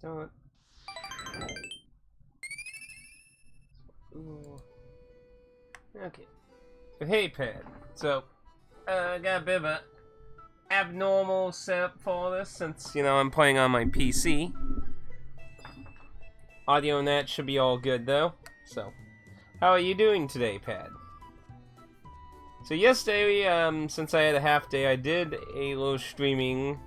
Start. Ooh. Okay. Hey, Pad. So, I got a bit of a abnormal setup for this since, you know, I'm playing on my PC. Audio and that should be all good, though. So, how are you doing today, Pad? So yesterday, since I had a half day, I did a little streaming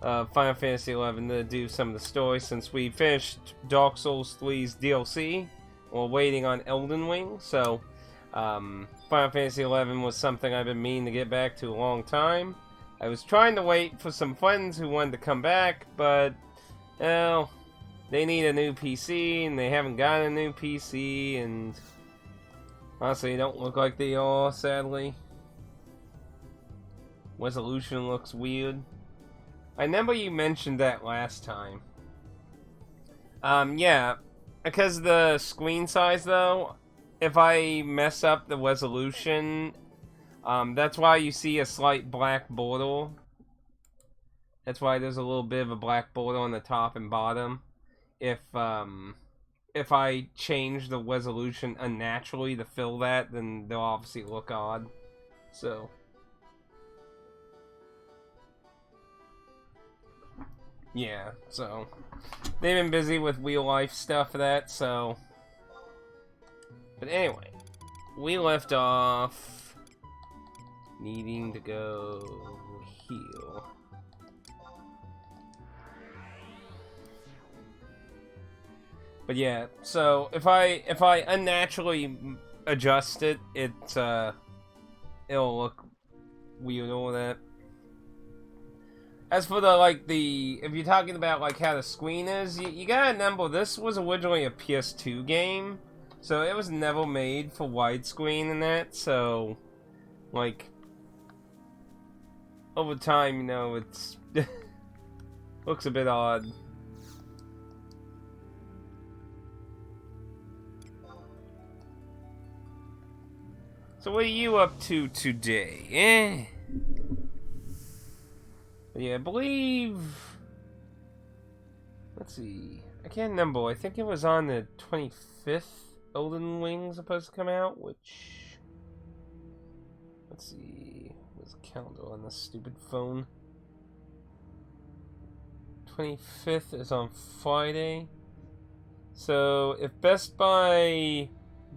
Final Fantasy XI to do some of the story since we finished Dark Souls 3's DLC. We're waiting on Elden Ring, so Final Fantasy XI was something I've been meaning to get back to a long time. I was trying to wait for some friends who wanted to come back, but, well, they need a new PC, and they haven't got a new PC, and honestly, they don't look like they are, sadly. Resolution looks weird. I remember you mentioned that last time. Yeah, because the screen size, though, if I mess up the resolution, that's why you see a slight black border. That's why there's a little bit of a black border on the top and bottom. If I change the resolution unnaturally to fill that, then they'll obviously look odd. So, yeah, so they've been busy with real life stuff for that, so. But anyway, we left off needing to go heal. But yeah, so if I unnaturally adjust it, it'll look weird or that. As for if you're talking about like how the screen is, you gotta remember this was originally a PS2 game, so it was never made for widescreen and that. So, like, over time, you know, it's looks a bit odd. So what are you up to today, Yeah, I believe. Let's see. I can't remember. I think it was on the 25th. Elden Ring supposed to come out, which. Let's see. There's a calendar on this stupid phone. 25th is on Friday. So if Best Buy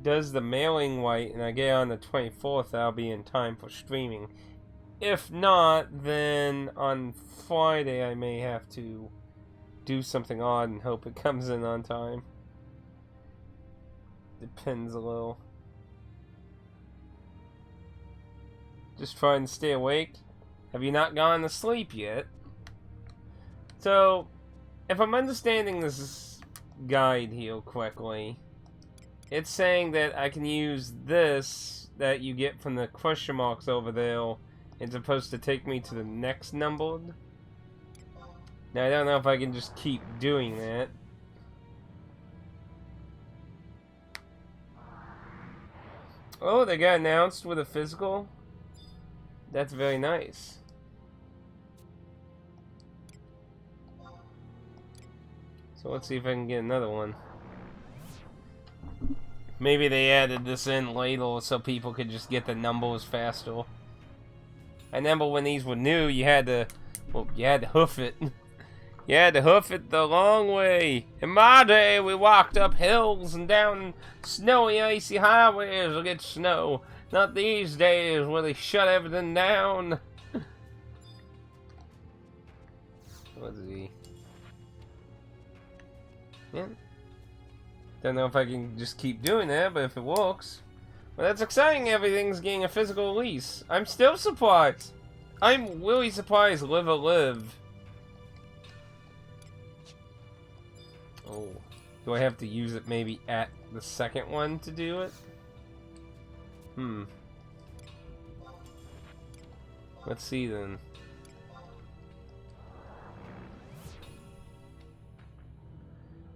does the mailing right and I get on the 24th, I'll be in time for streaming. If not, then on Friday I may have to do something odd and hope it comes in on time. Depends a little. Just trying to stay awake. Have you not gone to sleep yet? So, if I'm understanding this guide here correctly, it's saying that I can use this that you get from the question marks over there. It's supposed to take me to the next numbered. Now, I don't know if I can just keep doing that. Oh, they got announced with a physical? That's very nice. So let's see if I can get another one. Maybe they added this in later so people could just get the numbers faster. I remember when these were new, you had to hoof it. You had to hoof it the long way. In my day, we walked up hills and down snowy, icy highways to get snow. Not these days where they shut everything down. Let's see. Yeah. Don't know if I can just keep doing that, but if it works. Well, that's exciting. Everything's getting a physical release. I'm still surprised. I'm really surprised Live a Live. Oh. Do I have to use it maybe at the second one to do it? Let's see then.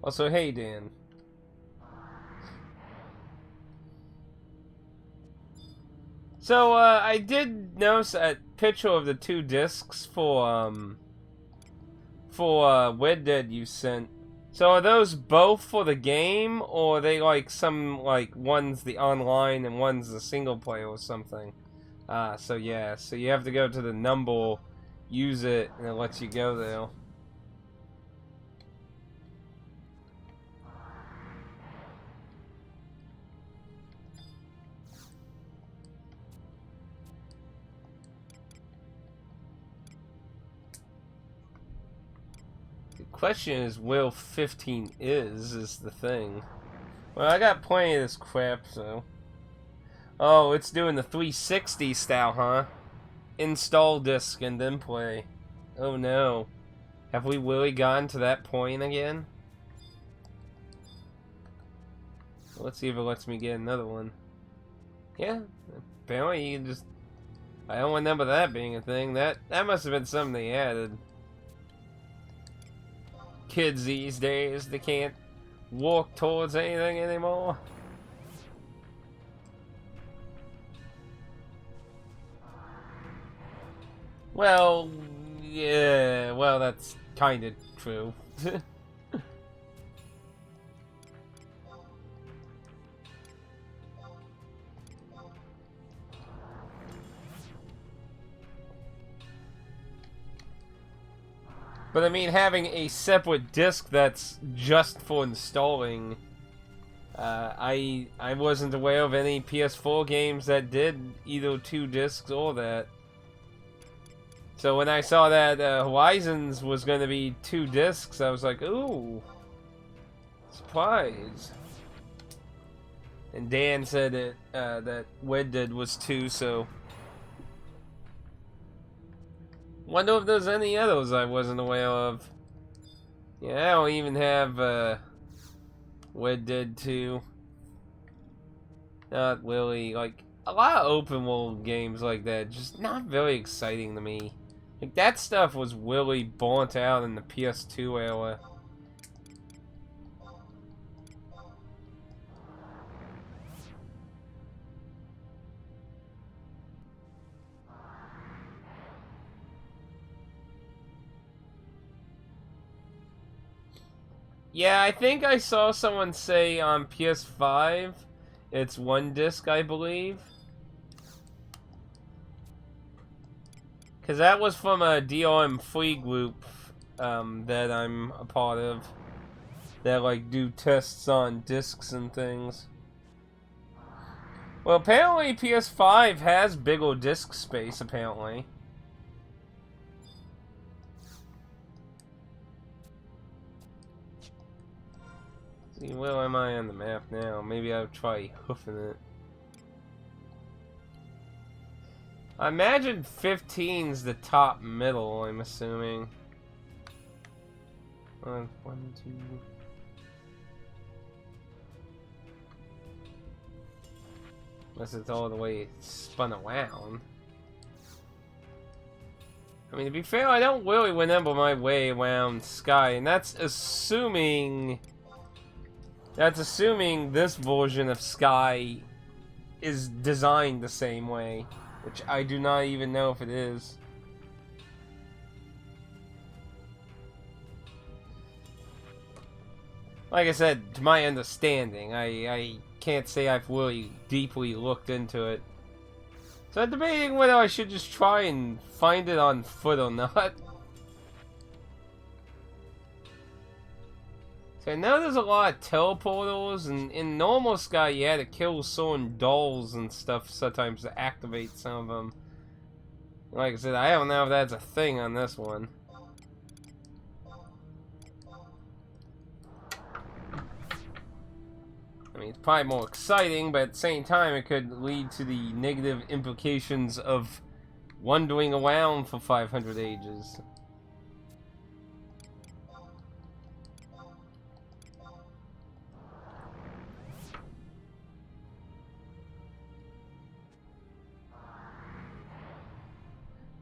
Also, hey Dan. So, I did notice a picture of the two discs for Red Dead you sent So are those both for the game, or are they like some, like, one's the online and one's the single player or something? Ah, so yeah, so you have to go to the number, use it, and it lets you go there. The question is, where 15 is the thing. Well, I got plenty of this crap, so... Oh, it's doing the 360 style, huh? Install disc and then play. Oh no. Have we really gotten to that point again? Let's see if it lets me get another one. Yeah, apparently you can just... I don't remember that being a thing. That must have been something they added. Kids these days, they can't walk towards anything anymore. Well, yeah, well, that's kind of true. But I mean, having a separate disc that's just for installing, I wasn't aware of any PS4 games that did either 2 discs or that. So when I saw that Horizons was going to be 2 discs, I was like, ooh, surprise. And Dan said that Wedded was 2, so... Wonder if there's any others I wasn't aware of. Yeah, I don't even have Wedded 2. Not really, like, a lot of open world games like that, just not very exciting to me. Like, that stuff was really burnt out in the PS2 era. Yeah, I think I saw someone say on PS5, it's 1 disc, I believe. Because that was from a DRM free group that I'm a part of. That, like, do tests on discs and things. Well, apparently PS5 has bigger disc space, apparently. See, where am I on the map now? Maybe I'll try hoofing it. I imagine 15's the top middle, I'm assuming. 1, 2... Unless it's all the way spun around. I mean, to be fair, I don't really remember my way around Sky, and that's assuming... That's assuming this version of Sky is designed the same way. Which I do not even know if it is. Like I said, to my understanding, I can't say I've really deeply looked into it. So I'm debating whether I should just try and find it on foot or not. So I know there's a lot of teleporters, and in normal Sky you had to kill certain dolls and stuff sometimes to activate some of them. Like I said, I don't know if that's a thing on this one. I mean, it's probably more exciting, but at the same time it could lead to the negative implications of wandering around for 500 ages.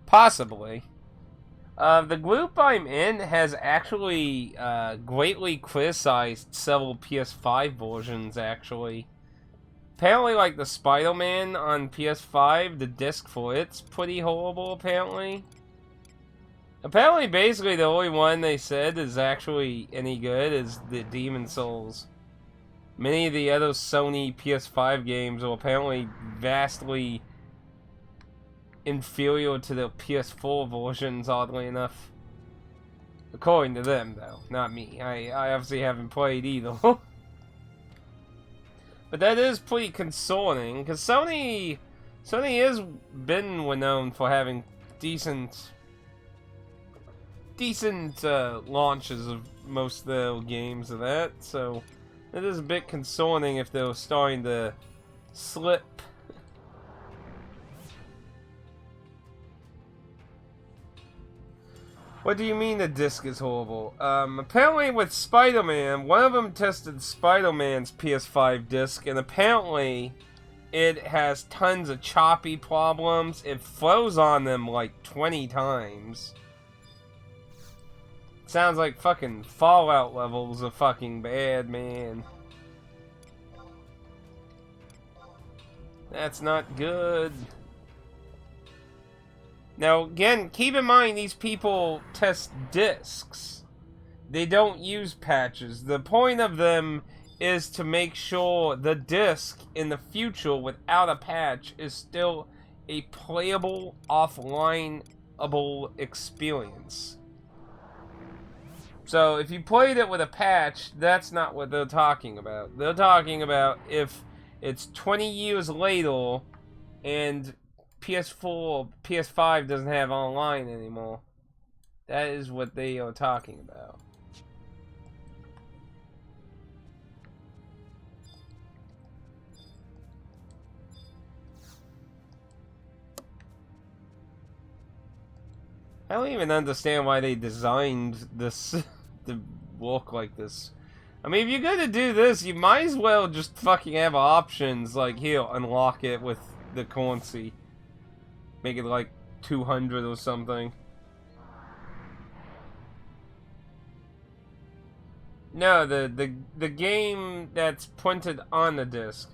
Possibly. The group I'm in has actually greatly criticized several PS5 versions, actually. Apparently, like, the Spider-Man on PS5, the disc for it's pretty horrible, apparently. Apparently, basically, the only one they said is actually any good is the Demon Souls. Many of the other Sony PS5 games are apparently vastly inferior to the PS4 versions, oddly enough. According to them, though, not me. I obviously haven't played either. But that is pretty concerning, because Sony has been renowned for having decent launches of most of their games of that, so it is a bit concerning if they're starting to slip. What do you mean the disc is horrible? Apparently with Spider-Man, one of them tested Spider-Man's PS5 disc, and apparently it has tons of choppy problems. It froze on them like 20 times. Sounds like fucking Fallout levels of fucking bad, man. That's not good. Now, again, keep in mind these people test discs. They don't use patches. The point of them is to make sure the disc in the future without a patch is still a playable, offline-able experience. So, if you played it with a patch, that's not what they're talking about. They're talking about if it's 20 years later and PS4 or PS5 doesn't have online anymore. That is what they are talking about. I don't even understand why they designed this to work like this. I mean, if you're gonna do this, you might as well just fucking have options, like, here, unlock it with the currency. Make it like 200 or something. No, the game that's printed on the disc.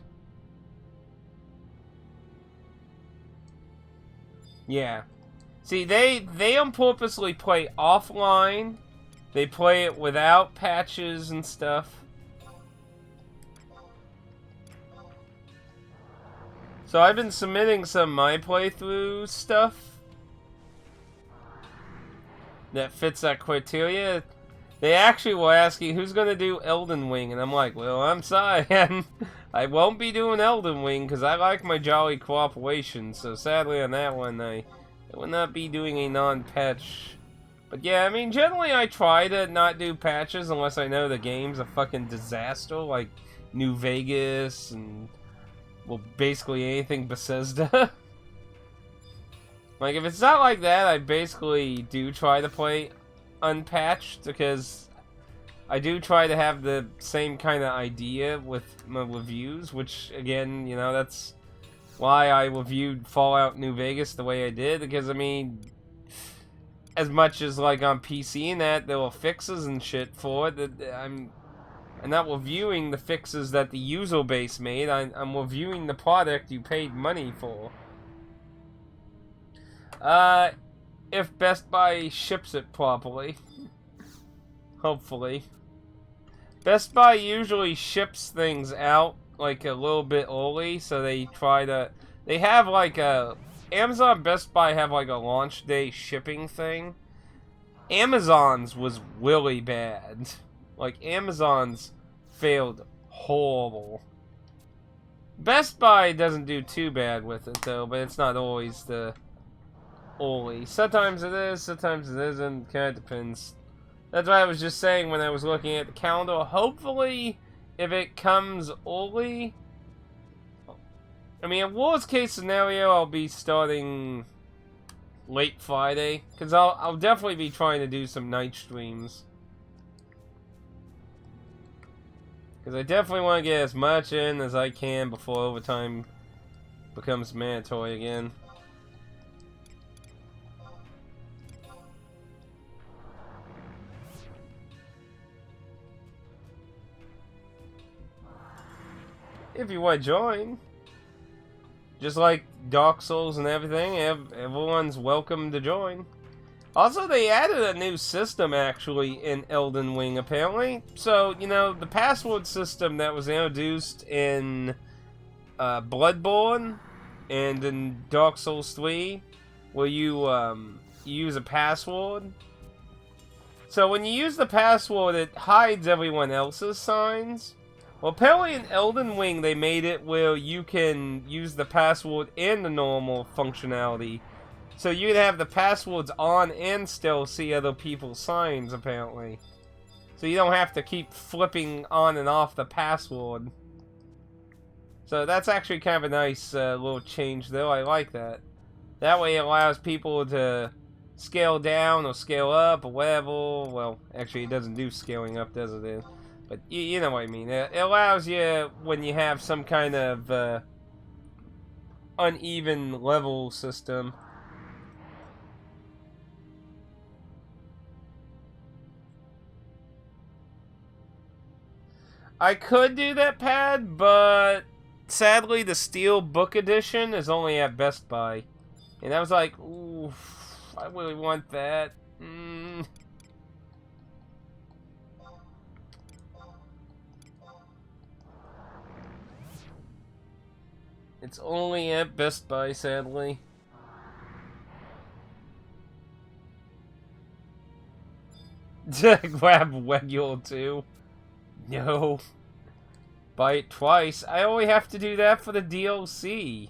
Yeah. See, they on purposely play offline. They play it without patches and stuff. So I've been submitting some my playthrough stuff that fits that criteria. They actually were asking who's gonna do Elden Ring, and I'm like, well, I'm sorry, I won't be doing Elden Ring because I like my jolly cooperation. So sadly on that one, I will not be doing a non-patch. But yeah, I mean, generally I try to not do patches unless I know the game's a fucking disaster, like New Vegas and, well, basically anything Bethesda. Like, if it's not like that, I basically do try to play unpatched, because I do try to have the same kind of idea with my reviews, which, again, you know, that's why I reviewed Fallout New Vegas the way I did, because, I mean, as much as, like, on PC and that, there were fixes and shit for it, that I'm not reviewing the fixes that the user base made. I'm reviewing the product you paid money for. If Best Buy ships it properly. Hopefully. Best Buy usually ships things out, like, a little bit early, so they try to... They have, like, a... Amazon and Best Buy have, like, a launch day shipping thing. Amazon's was really bad. Like, Amazon's failed horrible. Best Buy doesn't do too bad with it, though, but it's not always the... early. Sometimes it is, sometimes it isn't. Kind of depends. That's what I was just saying when I was looking at the calendar. Hopefully, if it comes early... I mean, in worst case scenario, I'll be starting late Friday. Because I'll definitely be trying to do some night streams. Because I definitely want to get as much in as I can before overtime becomes mandatory again. If you want to join. Just like Dark Souls and everything, everyone's welcome to join. Also, they added a new system, actually, in Elden Ring, apparently. So, you know, the password system that was introduced in Bloodborne and in Dark Souls 3, where you use a password. So when you use the password, it hides everyone else's signs. Well, apparently in Elden Ring, they made it where you can use the password and the normal functionality. So you can have the passwords on and still see other people's signs, apparently. So you don't have to keep flipping on and off the password. So that's actually kind of a nice little change, though. I like that. That way it allows people to scale down or scale up or whatever. Well, actually it doesn't do scaling up, does it? But you know what I mean. It allows you, when you have some kind of uneven level system. I could do that, Pad, but sadly the Steel Book Edition is only at Best Buy. And I was like, ooh, I really want that. It's only at Best Buy, sadly. Grab regular too. No. Buy it twice. I only have to do that for the DLC.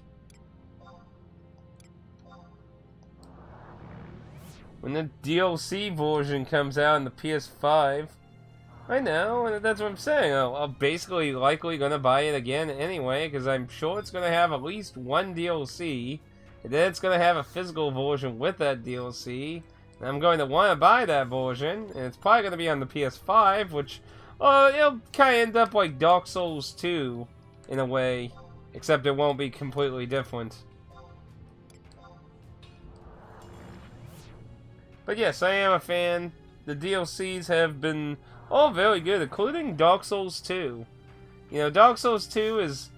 When the DLC version comes out on the PS5. I know, that's what I'm saying. I'm basically likely gonna buy it again anyway, because I'm sure it's gonna have at least one DLC, and then it's gonna have a physical version with that DLC, and I'm going to want to buy that version, and it's probably gonna be on the PS5, which, it'll kind of end up like Dark Souls 2, in a way, except it won't be completely different. But yes, I am a fan. The DLCs have been all very good, including Dark Souls 2. You know, Dark Souls 2 is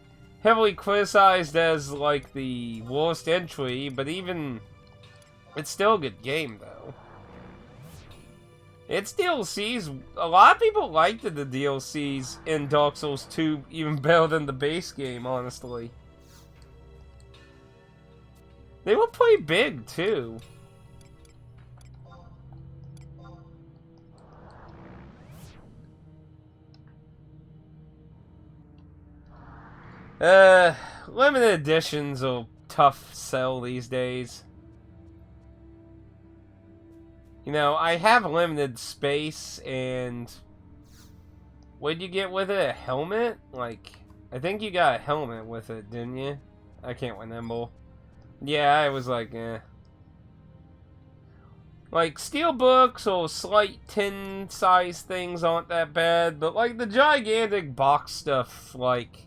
heavily criticized as, like, the worst entry, but even... it's still a good game, though. Its DLCs... a lot of people liked the DLCs in Dark Souls 2 even better than the base game, honestly. They were pretty big, too. Limited editions are tough sell these days. You know, I have limited space, and what'd you get with it? A helmet? Like, I think you got a helmet with it, didn't you? I can't remember. Yeah, I was like, eh. Like, steelbooks or slight tin size things aren't that bad, but like the gigantic box stuff, like,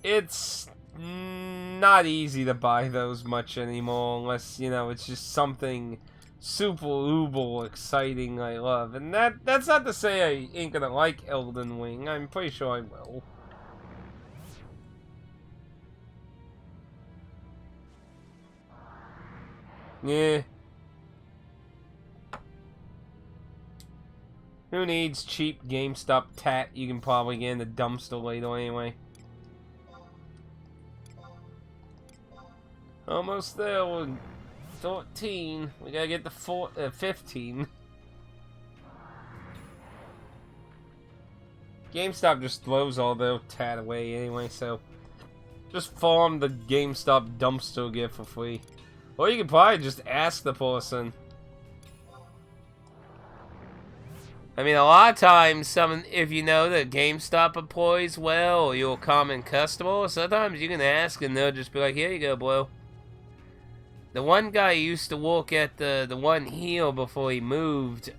it's not easy to buy those much anymore unless, you know, it's just something super uber exciting I love. And that's not to say I ain't gonna like Elden Ring. I'm pretty sure I will. Yeah. Who needs cheap GameStop tat you can probably get in the dumpster later anyway? Almost there, we're 14. We gotta get to 15. GameStop just throws all their tat away anyway, so just farm the GameStop dumpster gift for free. Or you could probably just ask the person. I mean, a lot of times, if you know that GameStop employs well, or you're a common customer, sometimes you can ask and they'll just be like, here you go, bro. The one guy who used to work at the one here before he moved,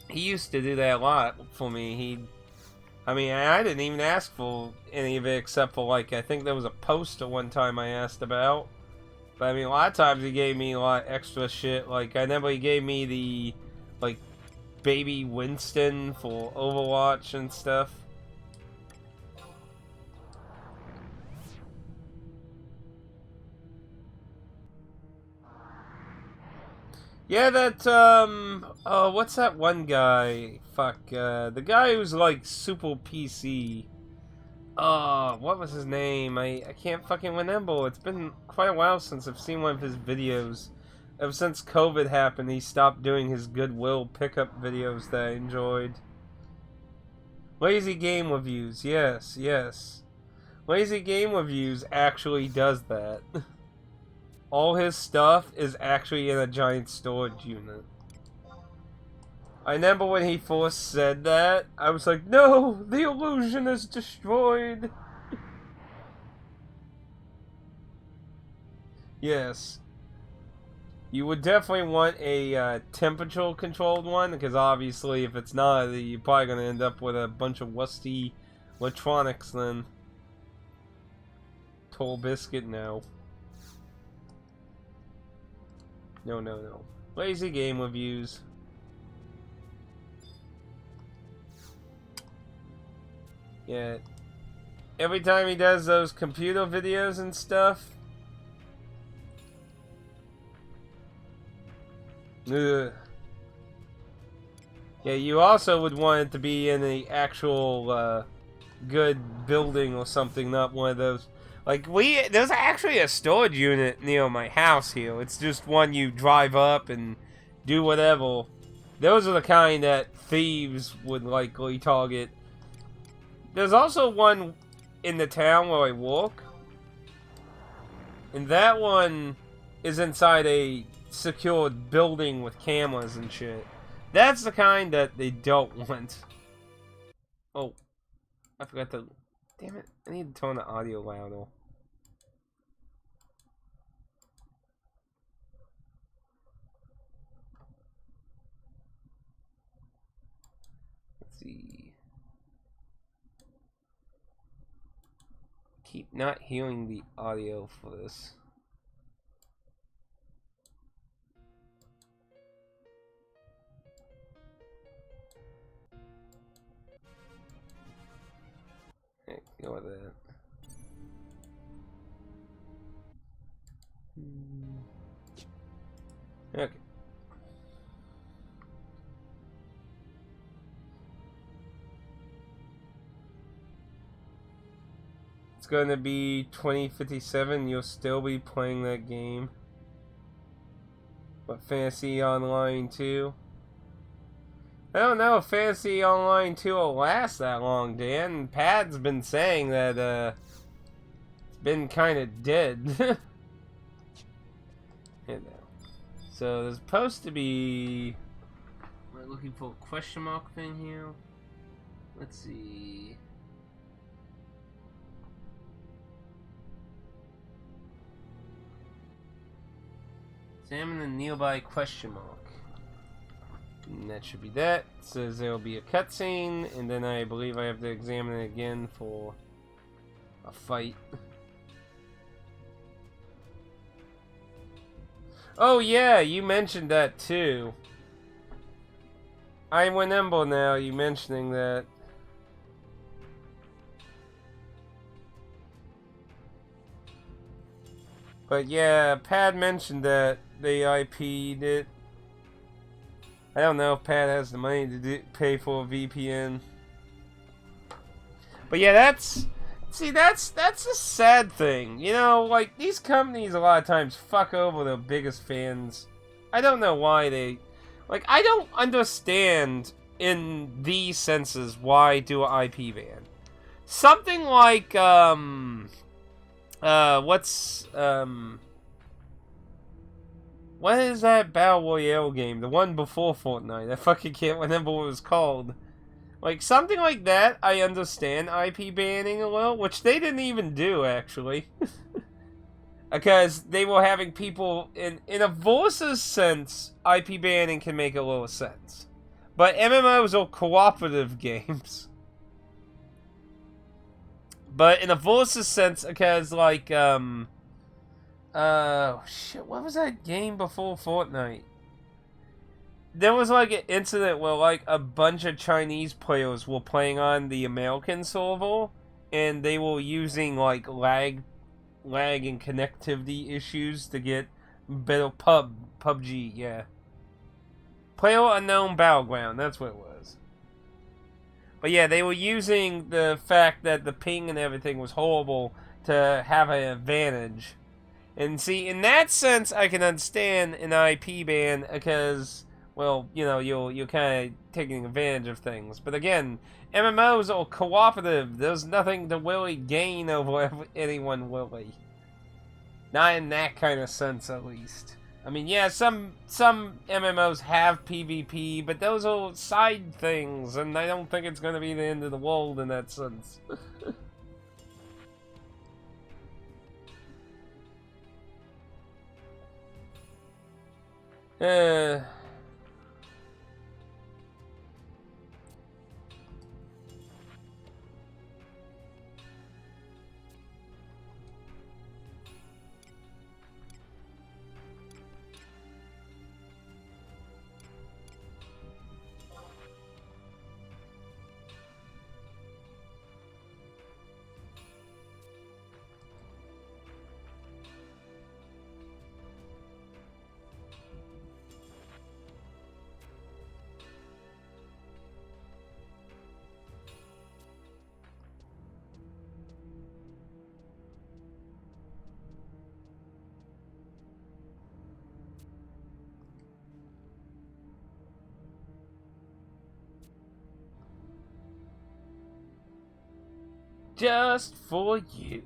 he used to do that a lot for me. I mean, I didn't even ask for any of it except for, like, I think there was a poster one time I asked about. But, I mean, a lot of times he gave me a lot of extra shit. Like, I remember he gave me the, like, Baby Winston for Overwatch and stuff. Yeah, that, oh, what's that one guy? Fuck, the guy who's like super PC. Oh, what was his name? I can't fucking remember. It's been quite a while since I've seen one of his videos. Ever since COVID happened, he stopped doing his Goodwill pickup videos that I enjoyed. Lazy Game Reviews, yes, yes. Lazy Game Reviews actually does that. All his stuff is actually in a giant storage unit. I remember when he first said that, I was like, no, the illusion is destroyed. Yes. You would definitely want a temperature controlled one, because obviously if it's not, you're probably going to end up with a bunch of rusty electronics then. Toll Biscuit, no. No, no, no. Lazy Game Reviews. Yeah. Every time he does those computer videos and stuff. Ugh. Yeah, you also would want it to be in the actual good building or something, not one of those. Like, there's actually a storage unit near my house here. It's just one you drive up and do whatever. Those are the kind that thieves would likely target. There's also one in the town where I work. And that one is inside a secured building with cameras and shit. That's the kind that they don't want. Oh, I forgot to... Damn it, I need to turn the audio louder. Let's see. Keep not hearing the audio for this. Ignore that. Okay. It's gonna be 2057. You'll still be playing that game. But Fantasy Online 2? I don't know if Fantasy Online 2 will last that long, Dan. Pad's been saying that, it's been kinda dead. So, there's supposed to be... We're looking for a question mark thing here. Let's see... Examine the nearby question mark. And that should be that. It says there will be a cutscene, and then I believe I have to examine it again for a fight. Oh yeah, you mentioned that too. I remember now you mentioning that. But yeah, Pad mentioned that they IP'd it. I don't know if Pat has the money to pay for a VPN. But yeah, that's a sad thing. You know, like, these companies a lot of times fuck over their biggest fans. I don't know why they... Like, I don't understand in these senses why do an IP ban. Something like, what is that Battle Royale game? The one before Fortnite. I fucking can't remember what it was called. Like, something like that, I understand IP banning a little, which they didn't even do, actually. Because they were having people, in a versus sense, IP banning can make a little sense. But MMOs are cooperative games. But in a versus sense, because, like, shit, what was that game before Fortnite? There was, like, an incident where, like, a bunch of Chinese players were playing on the American server, and they were using, like, lag and connectivity issues to get better PUBG, yeah. PlayerUnknown Battleground, that's what it was. But yeah, they were using the fact that the ping and everything was horrible to have an advantage. And see, in that sense, I can understand an IP ban because, well, you know, you're kind of taking advantage of things. But again, MMOs are cooperative. There's nothing to really gain over anyone really. Not in that kind of sense, at least. I mean, yeah, some MMOs have PvP, but those are side things, and I don't think it's going to be the end of the world in that sense. uh... Just for you.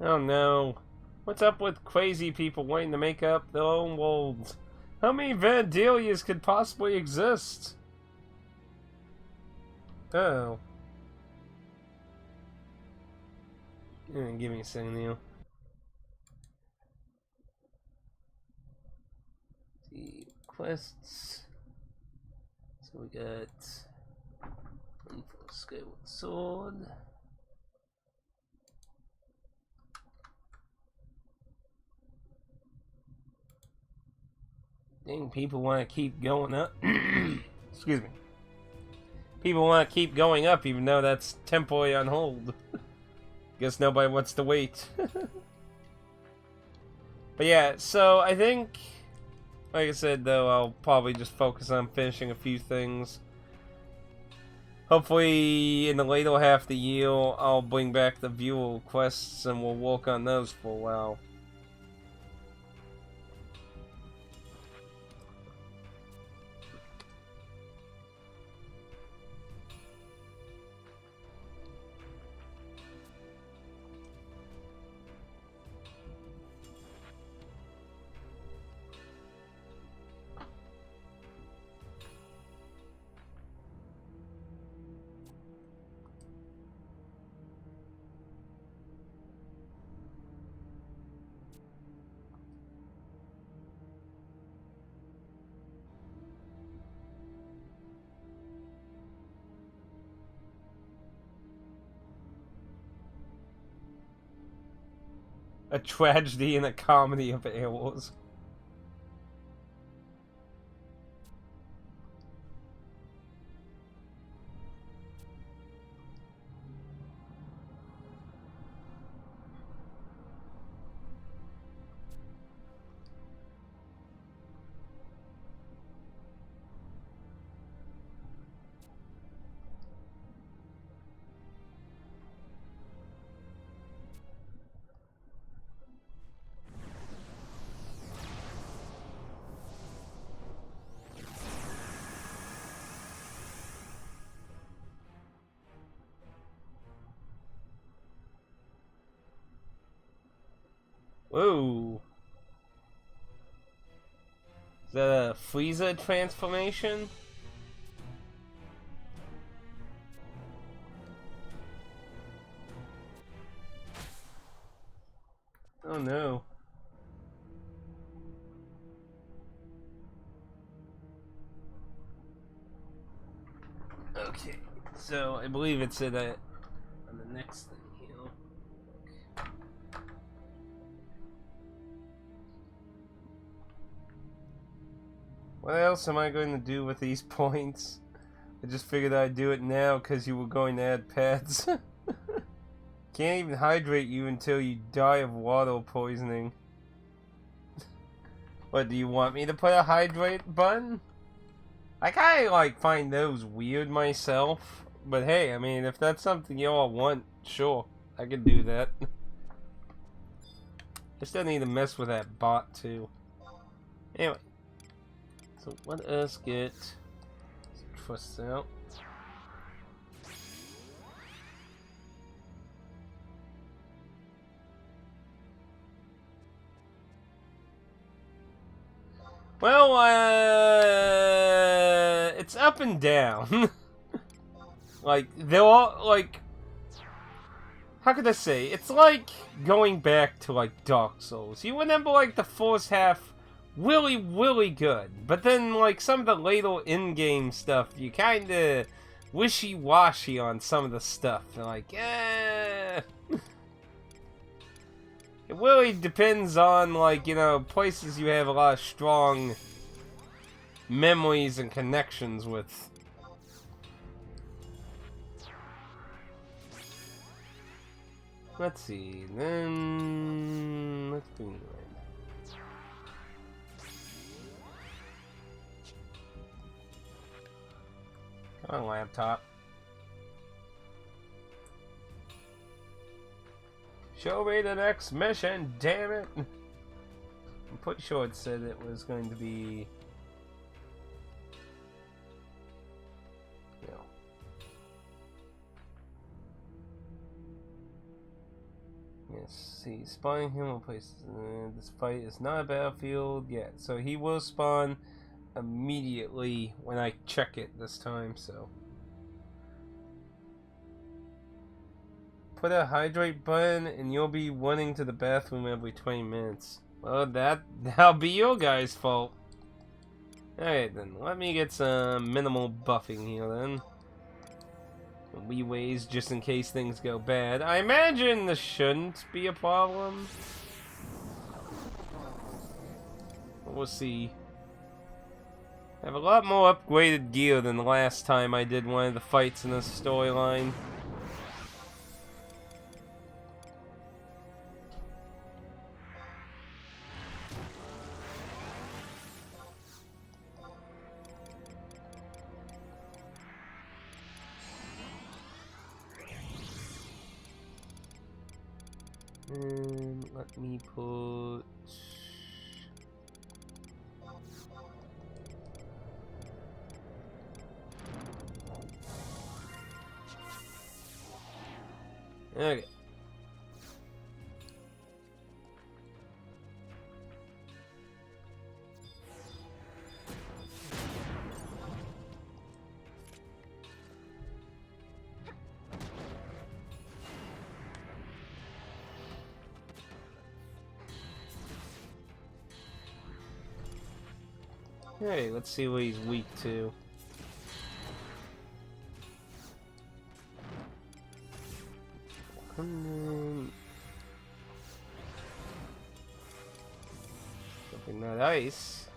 Oh no. What's up with crazy people wanting to make up their own worlds? How many Vana'diels could possibly exist? Oh. Give me a second, Neil. The quests. So we got one for Skyward Sword. Dang, people want to keep going up. Excuse me. People want to keep going up even though that's temporarily on hold. Guess nobody wants to wait. But yeah, so I think, like I said though, I'll probably just focus on finishing a few things. Hopefully in the later half of the year I'll bring back the viewer quests and we'll work on those for a while. A tragedy and a comedy of errors. Whoa. Is that a Frieza transformation? Oh no. Okay, so I believe it's at on the next thing here. What else am I going to do with these points? I just figured I'd do it now because you were going to add pads. Can't even hydrate you until you die of water poisoning. What, do you want me to put a hydrate button? I kinda like find those weird myself. But hey, I mean, if that's something y'all want, sure, I could do that. Just don't need to mess with that bot too. Anyway, so let us get trusts out. Well, it's up and down. Like, they're all, like, how could I say? It's like going back to, like, Dark Souls. You remember, like, the first half really, really good. But then, like, some of the later in-game stuff, you kinda wishy-washy on some of the stuff. Like, It really depends on, like, you know, places you have a lot of strong memories and connections with. Let's see, then let's bring you in. Come on, laptop. Show me the next mission, damn it! I'm pretty sure it said it was going to be... Yes, see, spawning him in places. This fight is not a battlefield yet, so he will spawn immediately when I check it this time, so. Put a hydrate button and you'll be running to the bathroom every 20 minutes. Well, that'll be your guys' fault. Alright then, let me get some minimal buffing here then. Leeways just in case things go bad. I imagine this shouldn't be a problem. But we'll see. I have a lot more upgraded gear than the last time I did one of the fights in this storyline. And let me put... Okay. Hey, let's see what he's weak to. Something that ice.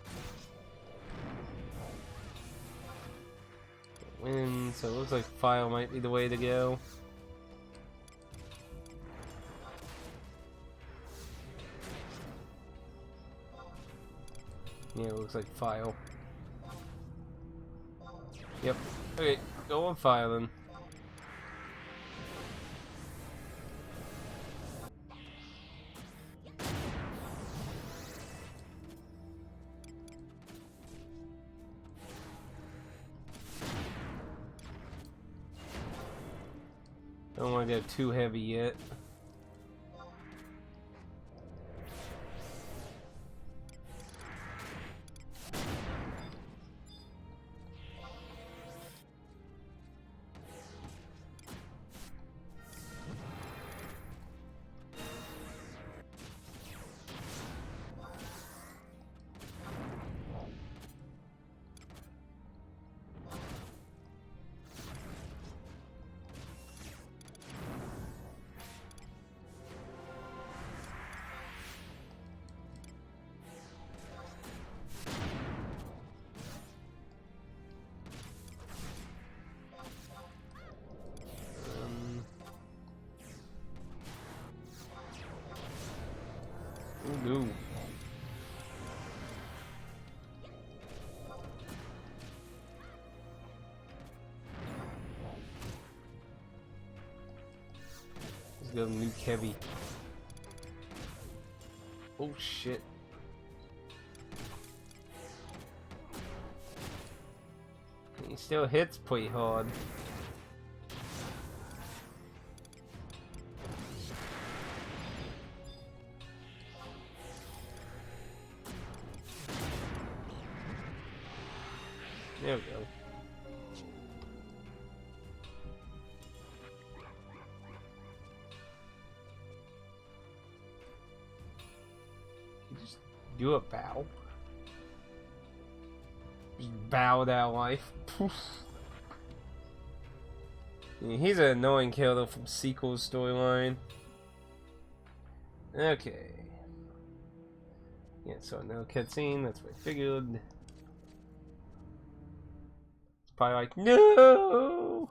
Wind, so it looks like fire might be the way to go. Yeah, it looks like file. Yep. Okay, go on file then. Don't want to go too heavy yet. Ooh. Let's go nuke heavy. Oh shit. He still hits pretty hard. There we go. Just do a bow. Just bow that life. Yeah, he's an annoying character from Sequel's storyline. Okay. Yeah, so no cutscene, that's what I figured. It's probably like, no!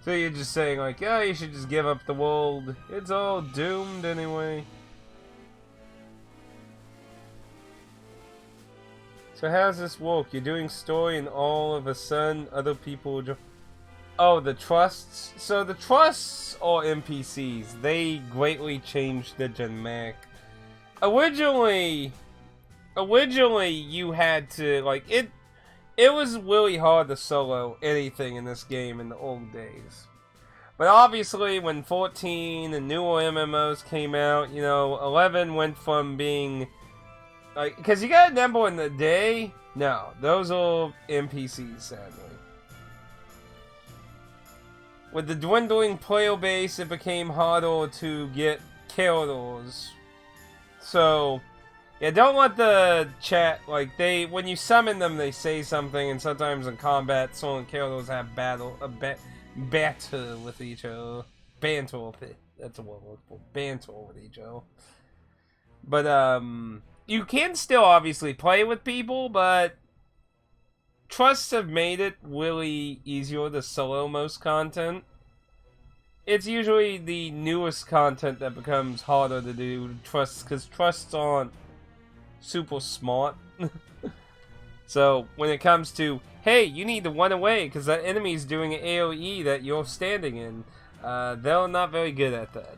So you're just saying like, yeah, you should just give up the world. It's all doomed anyway. So how's this work? You're doing story and all of a sudden other people Oh, the trusts? So the trusts are NPCs. They greatly changed the generic. Originally you had to, like, it was really hard to solo anything in this game in the old days. But obviously, when 14 and newer MMOs came out, you know, 11 went from being, like, because you gotta remember in the day, no, those are NPCs, sadly. With the dwindling player base, it became harder to get characters. So, yeah, don't let the chat, like, when you summon them, they say something, and sometimes in combat, some characters have banter with each other. Banter, that's a word for banter with each other. But, you can still obviously play with people, but trusts have made it really easier to solo most content. It's usually the newest content that becomes harder to do trusts, because trusts aren't super smart. So when it comes to, hey, you need to run away because that enemy's doing an AoE that you're standing in, they're not very good at that.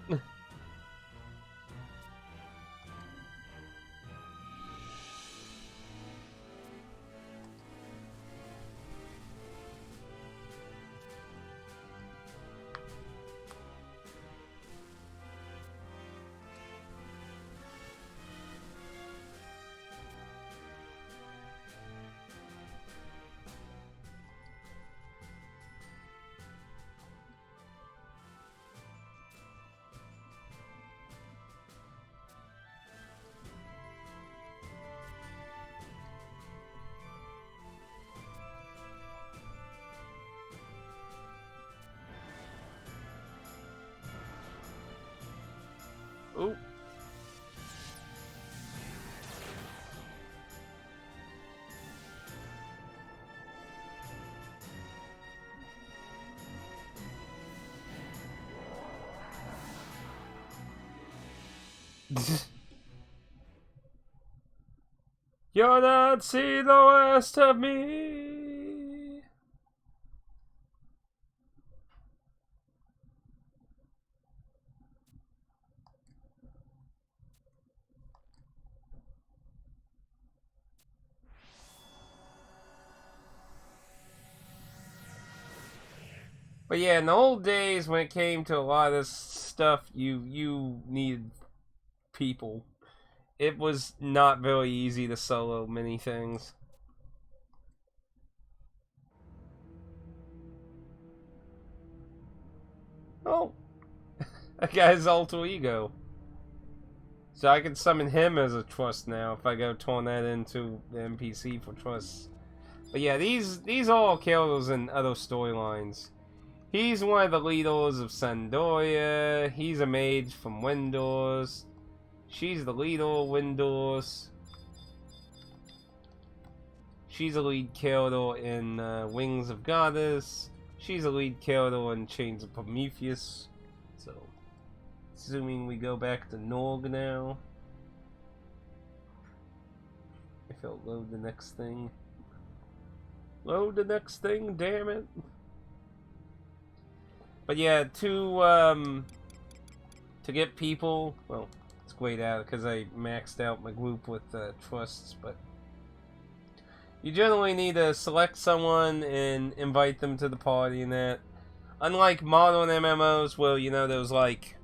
Ooh. You'll not see the worst of me. But yeah, in the old days when it came to a lot of this stuff, you needed people. It was not very easy to solo many things. Oh, that guy's alter ego. So I can summon him as a trust now if I go turn that into the NPC for trust. But yeah, these all characters in other storylines. He's one of the leaders of Sandoria. He's a mage from Windows. She's the leader of Windows. She's a lead character in Wings of Goddess. She's a lead character in Chains of Prometheus. So, assuming we go back to Norg now. If it'll load the next thing. Load the next thing, damn it. But yeah, to get people, well, it's grayed out because I maxed out my group with trusts, but you generally need to select someone and invite them to the party and that. Unlike modern MMOs where, you know, those like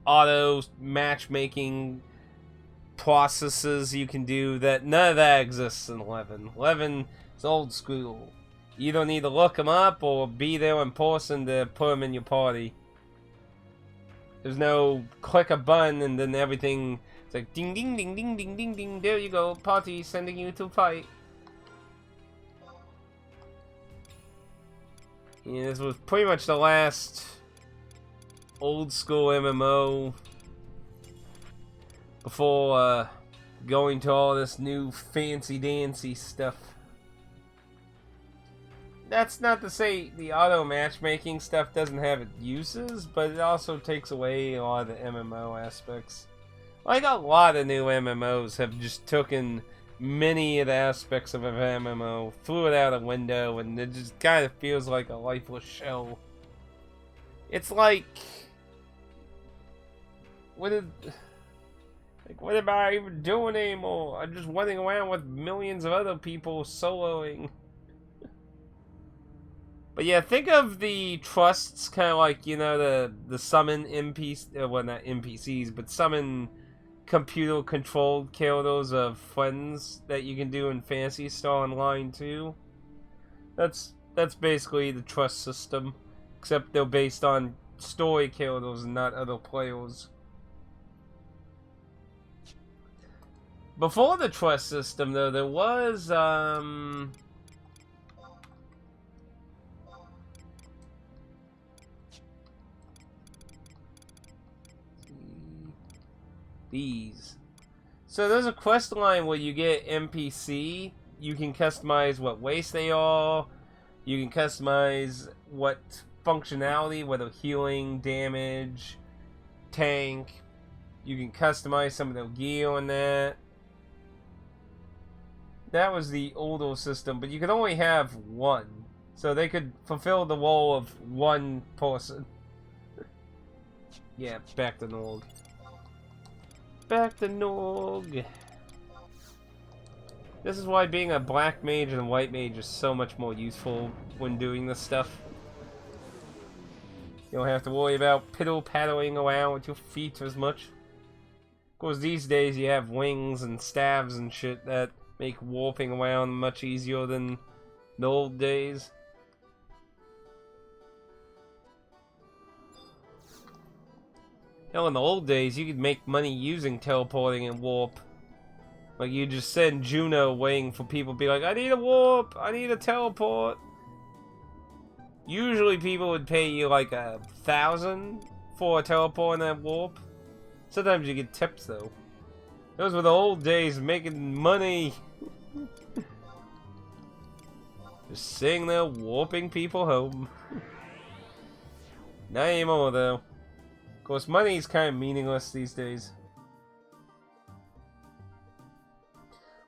auto matchmaking processes you can do, that none of that exists in 11. 11 is old school. You don't need to look them up or be there in person to put them in your party. There's no click a button and then everything. It's like ding ding ding ding ding ding ding. There you go, party sending you to fight. Yeah, this was pretty much the last old school MMO before going to all this new fancy dancy stuff. That's not to say the auto matchmaking stuff doesn't have its uses, but it also takes away a lot of the MMO aspects. Like a lot of new MMOs have just taken many of the aspects of an MMO, threw it out a window, and it just kind of feels like a lifeless shell. It's like, what am I even doing anymore? I'm just running around with millions of other people soloing. But yeah, think of the trusts kind of like, you know, the summon NPCs, well, not NPCs, but summon computer-controlled characters of friends that you can do in Phantasy Star Online too. That's basically the trust system, except they're based on story characters and not other players. Before the trust system, though, there was these. So there's a quest line where you get NPC. You can customize what race they are. You can customize what functionality, whether healing, damage, tank. You can customize some of their gear on that. That was the older system, but you could only have one. So they could fulfill the role of one person. Yeah, back to Norg. Back to Norg. This is why being a black mage and a white mage is so much more useful when doing this stuff. You don't have to worry about piddle-paddling around with your feet as much. Of course, these days you have wings and staves and shit that make warping around much easier than the old days. Hell, in the old days, you could make money using teleporting and warp. Like, you just send Juno waiting for people to be like, I need a warp, I need a teleport. Usually people would pay you like 1,000 for a teleport and a warp. Sometimes you get tips, though. Those were the old days of making money. Just sitting there warping people home. Not anymore, though. Of course, money is kind of meaningless these days.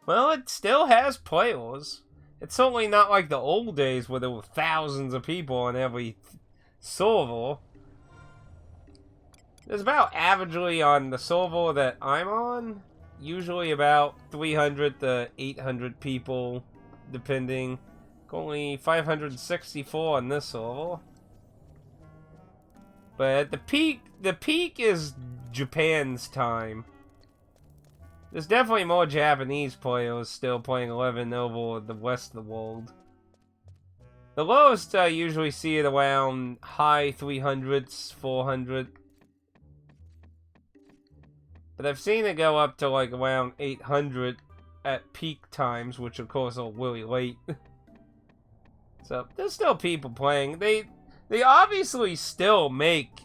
Well, it still has players. It's certainly not like the old days where there were thousands of people on every server. There's about averagely on the server that I'm on, usually about 300 to 800 people, depending. Only 564 on this server. But at the peak is Japan's time. There's definitely more Japanese players still playing 11 over the rest of the world. The lowest I usually see it around high 300s, 400. But I've seen it go up to like around 800 at peak times, which of course are really late. So there's still people playing. They obviously still make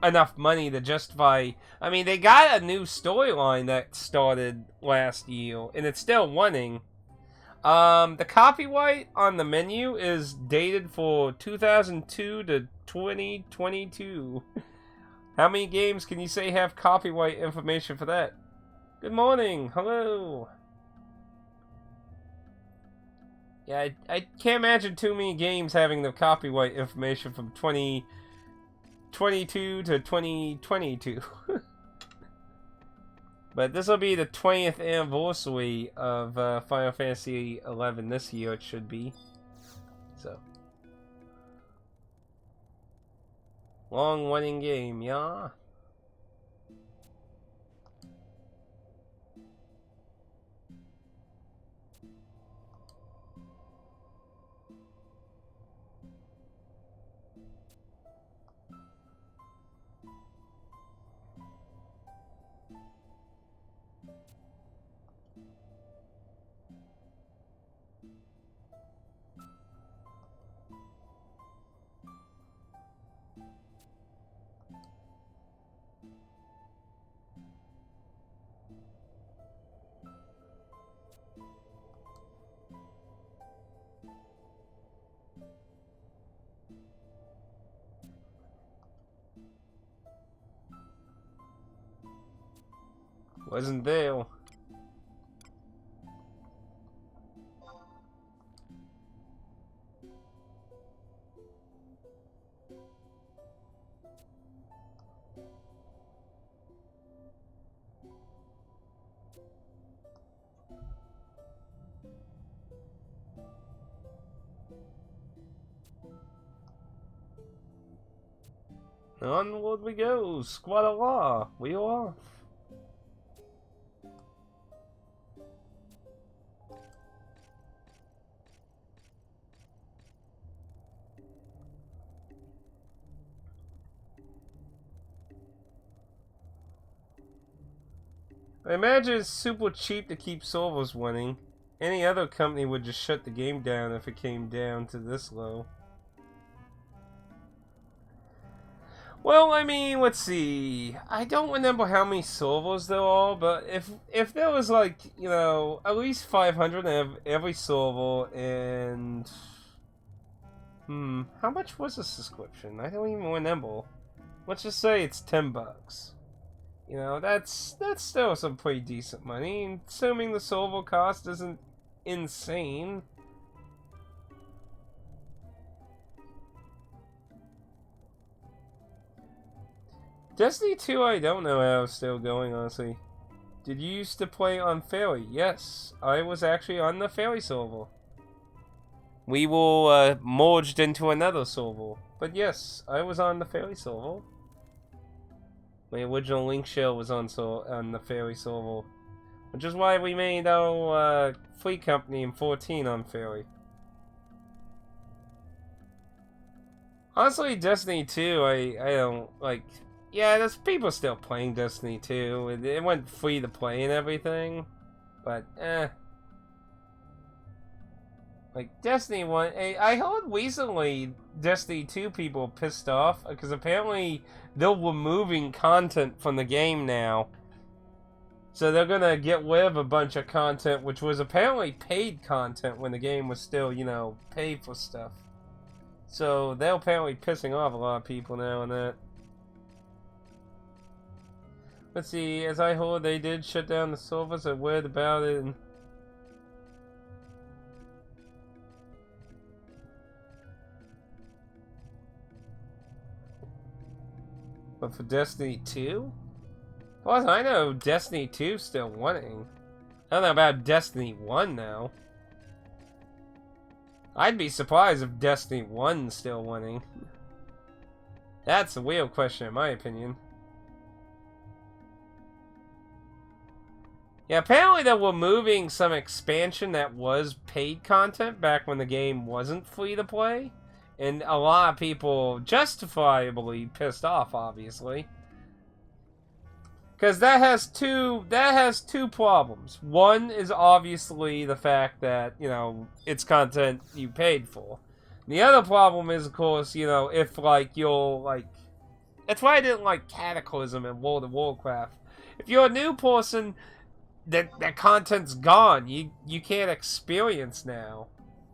enough money to justify. I mean, they got a new storyline that started last year, and it's still running. The copyright on the menu is dated for 2002 to 2022. How many games can you say have copyright information for that? Good morning. Hello. Yeah, I can't imagine too many games having the copyright information from 2022 to 2022. But this will be the 20th anniversary of Final Fantasy XI this year, it should be. So. Long running game, yeah? Wasn't there. Onward we go, squad-a-law, we are off. I imagine it's super cheap to keep servers running. Any other company would just shut the game down if it came down to this low. Well, I mean, let's see. I don't remember how many servers there are, but if there was like, you know, at least 500 in every server, and how much was the subscription? I don't even remember. Let's just say it's $10. You know, that's still some pretty decent money, assuming the server cost isn't insane. Destiny 2, I don't know how it's still going, honestly. Did you used to play on Fairy? Yes, I was actually on the Fairy server. We were merged into another server. But yes, I was on the Fairy server. My original Link Shell was on the Fairy server. Which is why we made our Fleet Company in 14 on Fairy. Honestly, Destiny 2, I don't, like... Yeah, there's people still playing Destiny 2. It went free to play and everything. But, like, Destiny 1... I heard recently Destiny 2 people pissed off because apparently they're removing content from the game now. So they're gonna get rid of a bunch of content which was apparently paid content when the game was still, you know, paid for stuff. So they're apparently pissing off a lot of people now and that. Let's see, as I heard, they did shut down the servers. I read about it. And... But for Destiny 2? Plus, I know Destiny 2 still running. I don't know about Destiny 1 now. I'd be surprised if Destiny 1's still running. That's a real question in my opinion. Yeah, apparently they were moving some expansion that was paid content back when the game wasn't free to play. And a lot of people justifiably pissed off, obviously. Because that has two problems. One is obviously the fact that, you know, it's content you paid for. The other problem is, of course, you know, if, like, you'll, like... That's why I didn't like Cataclysm in World of Warcraft. If you're a new person, that content's gone. You can't experience now.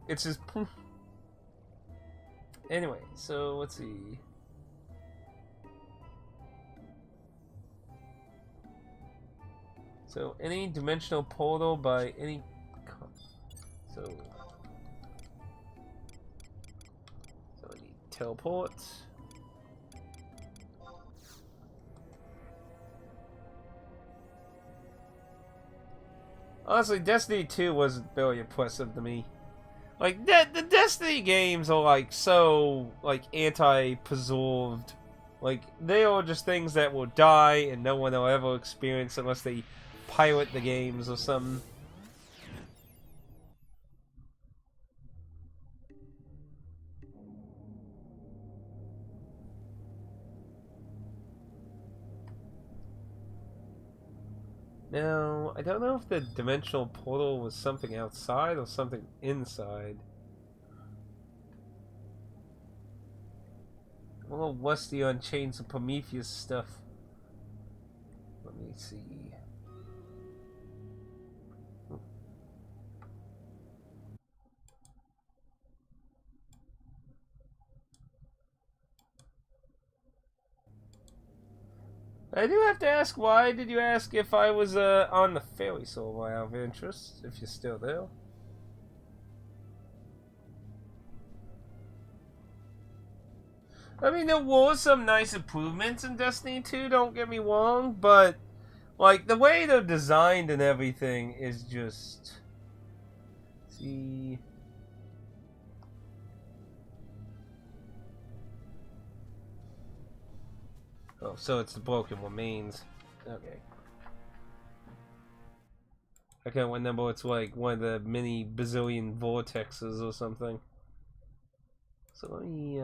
It's just... Anyway, so, let's see... So, any dimensional portal by any... So I need teleports. Honestly, Destiny 2 wasn't very impressive to me. Like, the Destiny games are, like, so, like, anti-preserved. Like, they are just things that will die and no one will ever experience unless they pirate the games or something. Now, I don't know if the dimensional portal was something outside or something inside. I'm a little rusty on Chains of Prometheus stuff. Let me see. I do have to ask, why did you ask if I was on the Fairy Soul out of interest, if you're still there? I mean, there were some nice improvements in Destiny 2, don't get me wrong, but, like, the way they're designed and everything is just... See... Oh, so it's the Broken Remains. Okay. I can't remember, it's like one of the mini bazillion vortexes or something. So let me,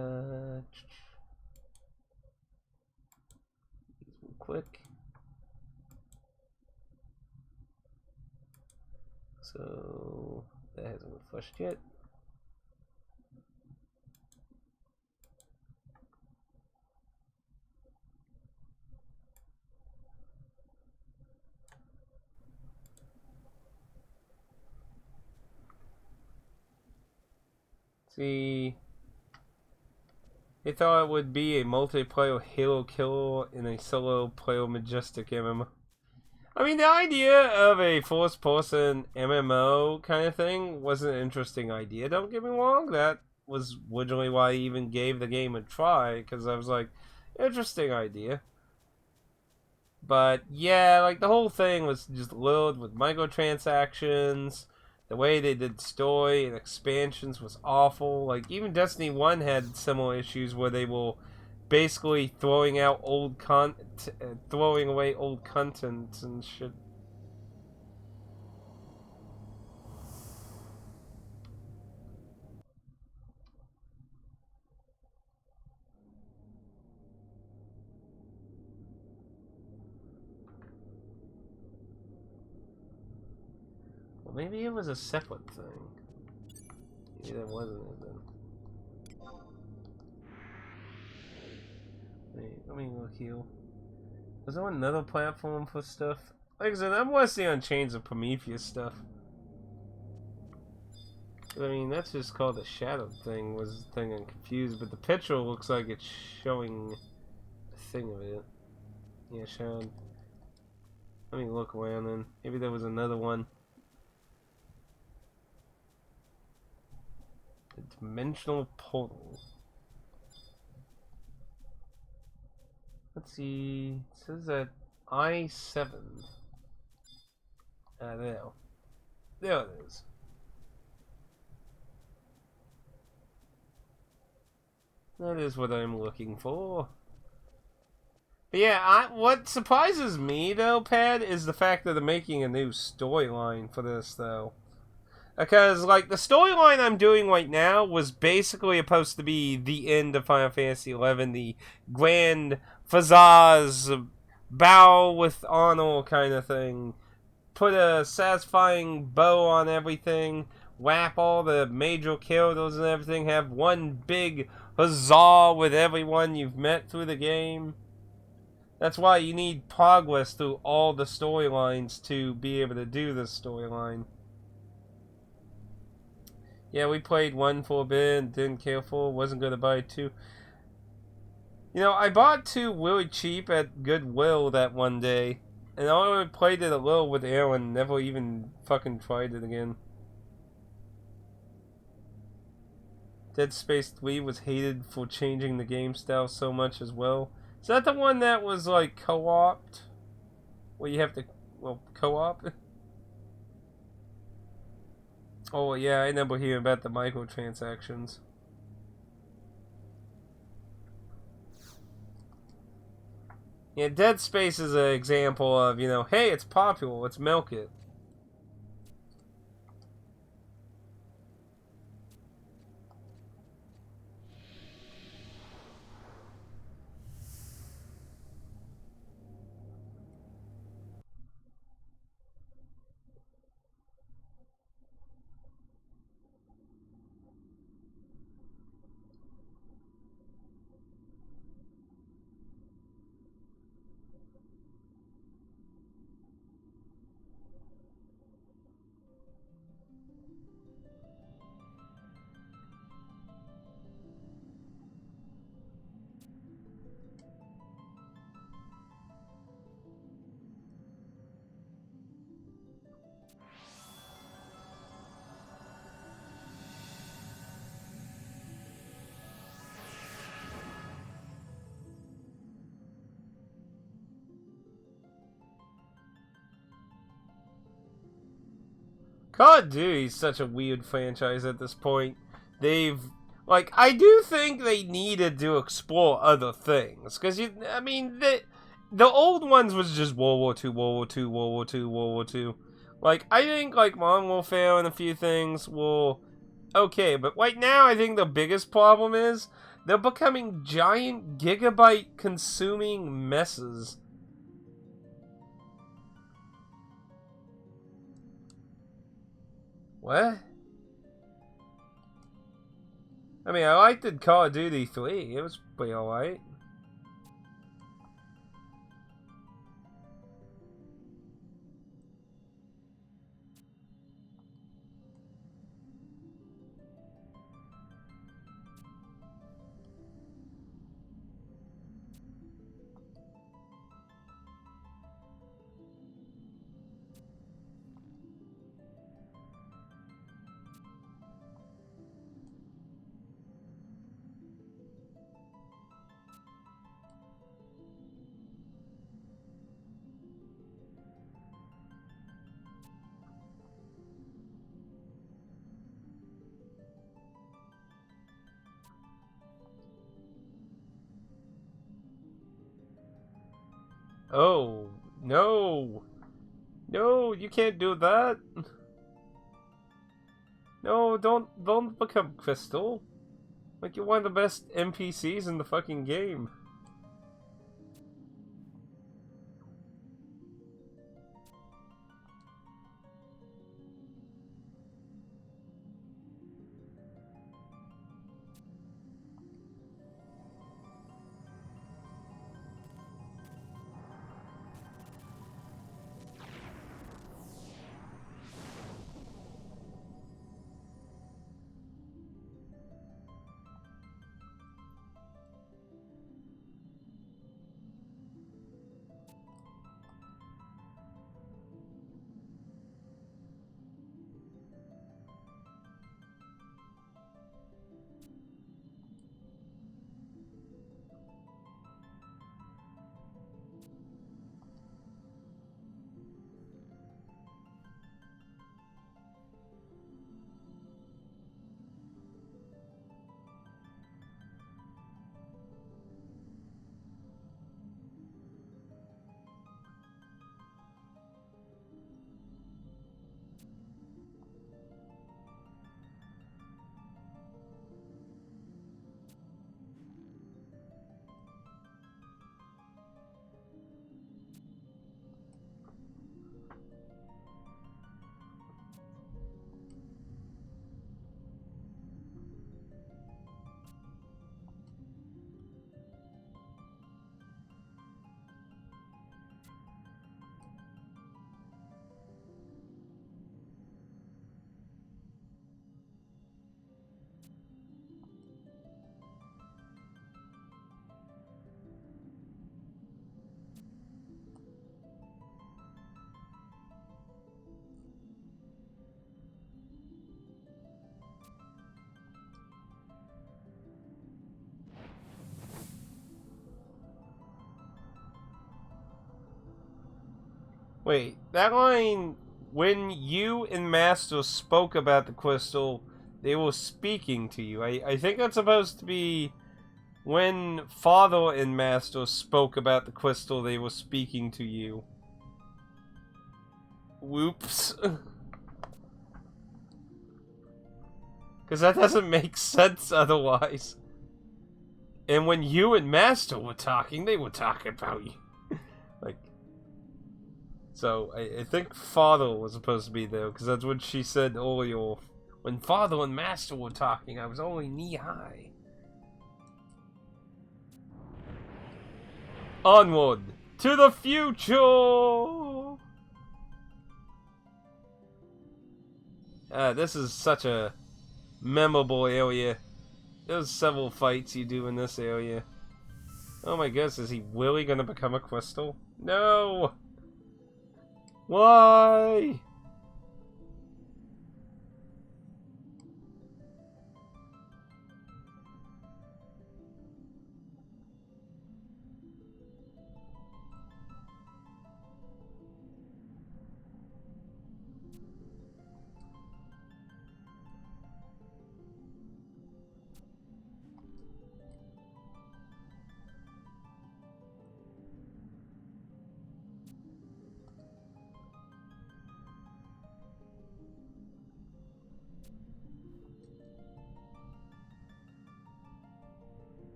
quick. So, that hasn't refreshed yet. See, they thought it would be a multiplayer Halo killer in a solo player Majestic MMO. I mean, the idea of a first-person MMO kind of thing was an interesting idea. Don't get me wrong, that was originally why I even gave the game a try, because I was like, interesting idea. But yeah, like the whole thing was just loaded with microtransactions. The way they did story and expansions was awful. Like even Destiny 1 had similar issues where they were basically throwing out throwing away old content and shit. Well, maybe it was a separate thing. Maybe that wasn't it then. Wait, let me look here. Was there another platform for stuff? Like I said, I'm mostly on Chains of Prometheus stuff. I mean, that's just called the shadow thing, was the thing I'm confused, but the picture looks like it's showing a thing of it. Yeah, showing. Let me look around then. Maybe there was another one. The dimensional portal. Let's see. It says that I-7. There. There it is. That is what I'm looking for. Yeah, what surprises me, though, Pat, is the fact that they're making a new storyline for this, though. Because, like, the storyline I'm doing right now was basically supposed to be the end of Final Fantasy XI, the grand Fazaz bow with honor kind of thing. Put a satisfying bow on everything, wrap all the major characters and everything, have one big huzzah with everyone you've met through the game. That's why you need progress through all the storylines to be able to do this storyline. Yeah, we played 1 for a bit, didn't care for, wasn't going to buy 2. You know, I bought 2 really cheap at Goodwill that one day, and I only played it a little with Aaron, never even fucking tried it again. Dead Space 3 was hated for changing the game style so much as well. Is that the one that was, like, co-opted? Where you have to, well, co-op? Oh, yeah, I remember hearing about the microtransactions. Yeah, Dead Space is an example of, you know, hey, it's popular, let's milk it. Call of Duty is such a weird franchise at this point. They've, like, I do think they needed to explore other things. Because, I mean, the old ones was just World War II, World War II, World War II, World War II. Like, I think, like, Modern Warfare and a few things were okay. But right now, I think the biggest problem is they're becoming giant gigabyte consuming messes. What? I mean, I liked the Call of Duty 3. It was pretty alright. Oh, no. No, you can't do that. No, don't become Crystal. Like, you're one of the best NPCs in the fucking game. Wait, that line, when you and Master spoke about the crystal, they were speaking to you. I think that's supposed to be when Father and Master spoke about the crystal, they were speaking to you. Whoops. Because that doesn't make sense otherwise. And when you and Master were talking, they were talking about you. Like, so I think Father was supposed to be there, because that's what she said earlier. When Father and Master were talking, I was only knee-high. Onward to the future! This is such a memorable area. There's several fights you do in this area. Oh my goodness, is he really gonna become a crystal? No! Why?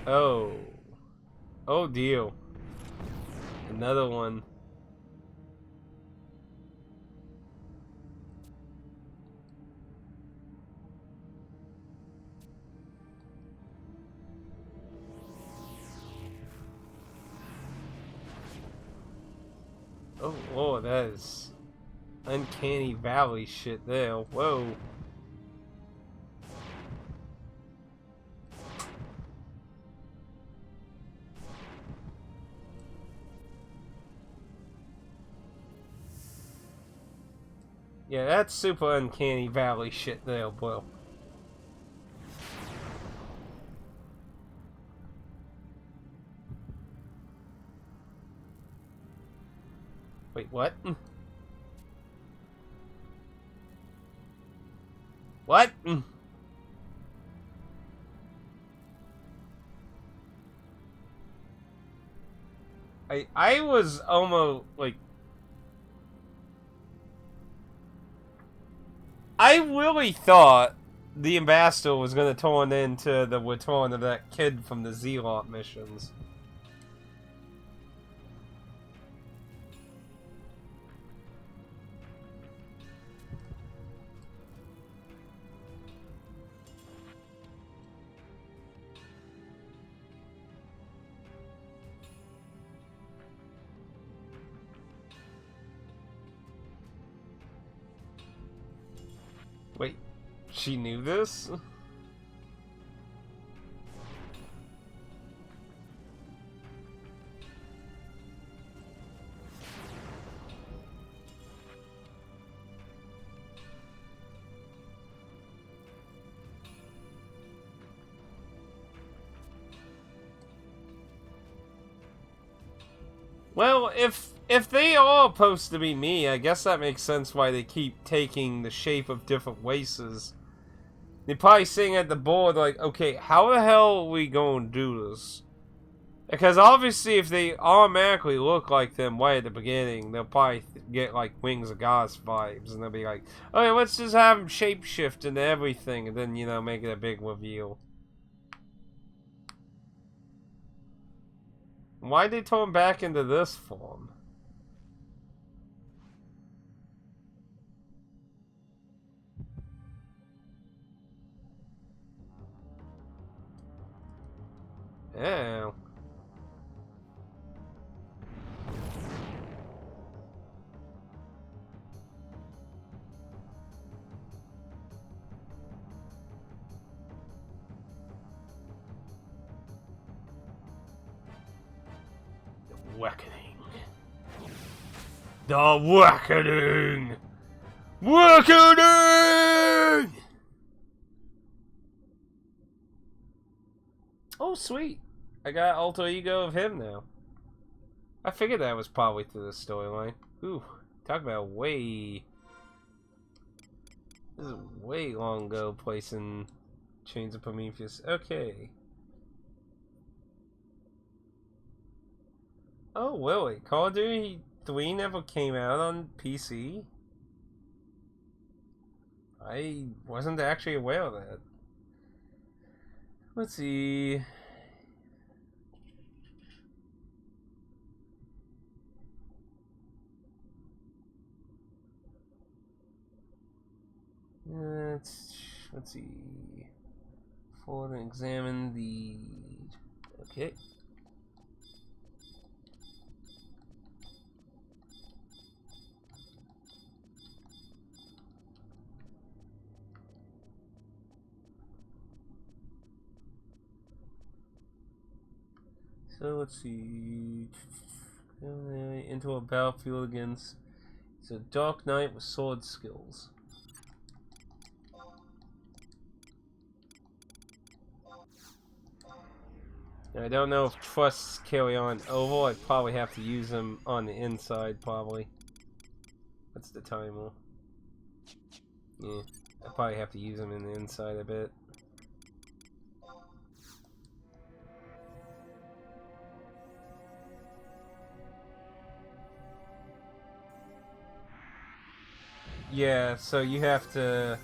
Oh. Oh deal. Another one. Oh, oh, that is uncanny valley shit there. Whoa. Yeah, that's super uncanny valley shit there, bro. Wait, what? What? I was almost like, I really thought the ambassador was gonna turn into the return of that kid from the Zealot missions. Wait, she knew this? Well, if they are supposed to be me, I guess that makes sense why they keep taking the shape of different races. They're probably sitting at the board like, okay, how the hell are we going to do this? Because obviously if they automatically look like them right at the beginning, they'll probably get like Wings of Gods vibes. And they'll be like, okay, let's just have them shapeshift into everything and then, you know, make it a big reveal. Why'd they turn back into this form? Oh. Reckoning. The Reckoning! Reckoning! Oh, sweet. I got alter ego of him now. I figured that was probably through the storyline. Ooh, talk about way... This is way long ago placing Chains of Prometheus. Okay. Oh, really? Call of Duty 3 never came out on PC? I wasn't actually aware of that. Let's see... Let's see. Forward and examine the... Okay. So let's see. Into a battlefield against... It's a Dark Knight with sword skills. I don't know if trusts carry on over. I'd probably have to use them on the inside, probably. What's the timer? Yeah, I probably have to use them in the inside a bit. Yeah, so you have to...